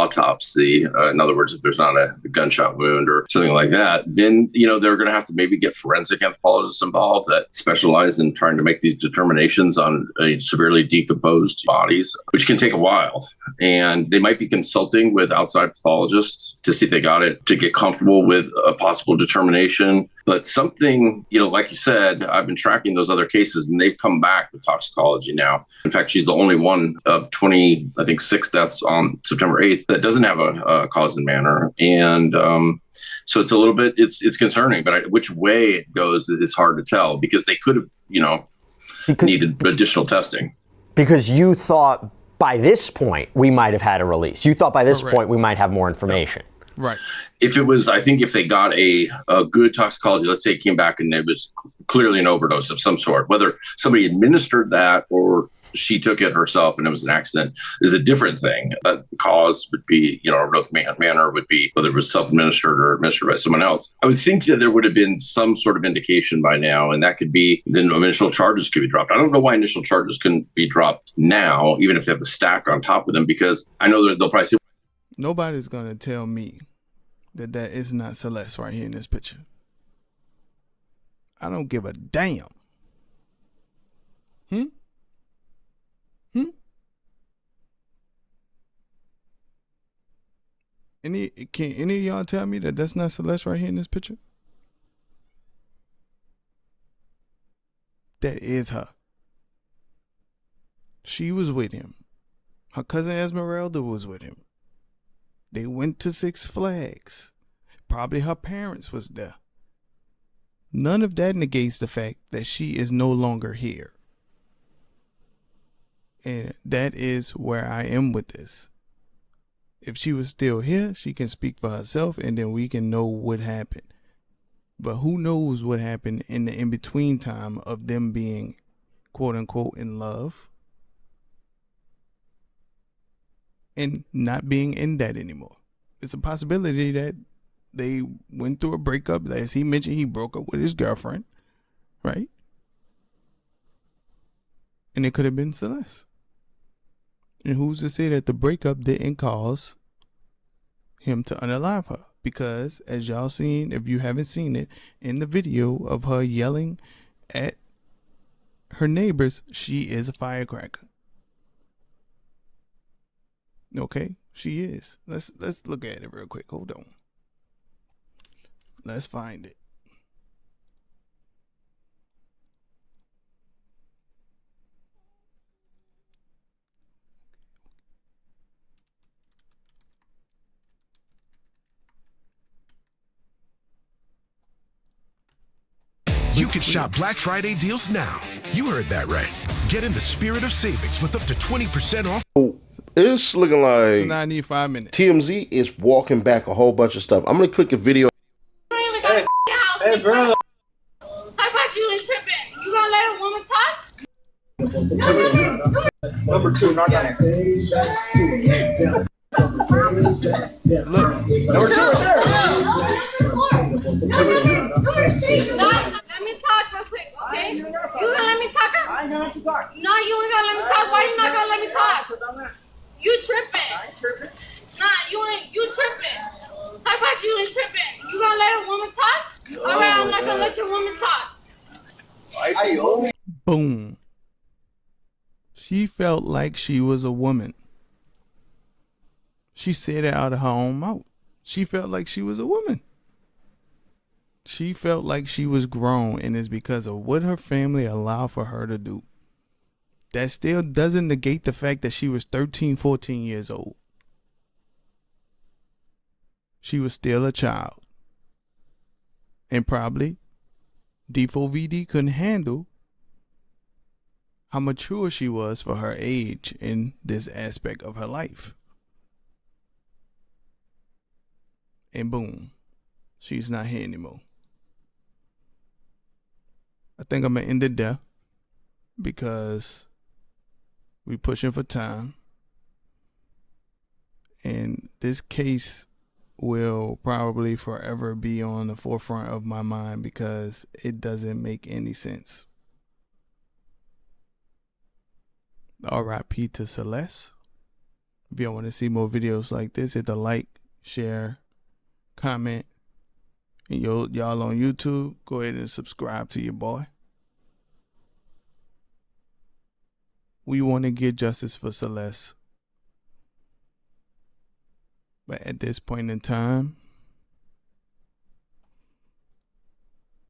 autopsy, in other words, if there's not a gunshot wound or something like that, then, they're going to have to maybe get forensic anthropologists involved that specialize in trying to make these determinations on severely decomposed bodies, which can take a while. And they might be consulting with outside pathologists to see if they got it, to get comfortable with a possible determination. But something, like you said, I've been tracking those other cases and they've come back with toxicology now. In fact, she's the only one of 6 deaths on September 8th that doesn't have a cause and manner. And so it's a little bit, it's concerning, but which way it goes is hard to tell because they could have, needed additional testing. Because you thought by this point we might have had a release. You thought by this point we might have more information. Right. If it was, I think if they got a good toxicology, let's say it came back and it was clearly an overdose of some sort, whether somebody administered that or she took it herself and it was an accident is a different thing. The cause would be, a real manner would be whether it was self-administered or administered by someone else. I would think that there would have been some sort of indication by now, and that could be then initial charges could be dropped. I don't know why initial charges couldn't be dropped now, even if they have the stack on top of them, because I know that they'll probably say, nobody's going to tell me that is not Celeste right here in this picture. I don't give a damn. Can any of y'all tell me that that's not Celeste right here in this picture? That is her. She was with him. Her cousin Esmeralda was with him. They went to Six Flags. Probably her parents was there. None of that negates the fact that she is no longer here. And that is where I am with this. If she was still here, she can speak for herself and then we can know what happened. But who knows what happened in the in-between time of them being quote unquote in love and not being in that anymore. It's a possibility that they went through a breakup. As he mentioned, he broke up with his girlfriend, right? And it could have been Celeste. And who's to say that the breakup didn't cause him to unalive her? Because as y'all seen, if you haven't seen it, in the video of her yelling at her neighbors, she is a firecracker. Okay, she is. Let's look at it real quick. Hold on. Let's find it. You can shop Black Friday deals now. You heard that right. Get in the spirit of savings with up to 20% off. It's looking like So now I need 5 minutes. TMZ is walking back a whole bunch of stuff. I'm going to click a video. Hey, bro. How about you and tripping? You gonna let a woman talk? Number 2, not that. Look. Number 2 right there. Let me talk real quick, okay? You gonna let me talk? I ain't gonna let you talk. No, you ain't gonna let me talk. Why you not gonna let me talk? You tripping? I ain't tripping. Nah, you tripping. How about you ain't tripping? You gonna let a woman talk? All right, I'm not gonna let your woman talk. I see only. Boom. She felt like she was a woman. She said it out of her own mouth. She felt like she was a woman. She felt like she was grown, and it's because of what her family allowed for her to do. That still doesn't negate the fact that she was 13, 14 years old. She was still a child. And probably D4VD couldn't handle how mature she was for her age in this aspect of her life. And boom, she's not here anymore. I think I'm going to end it there because we pushing for time. And this case will probably forever be on the forefront of my mind because it doesn't make any sense. R.I.P. to Celeste. If y'all want to see more videos like this, hit the like, share, comment. And y'all on YouTube, go ahead and subscribe to your boy. We want to get justice for Celeste. But at this point in time,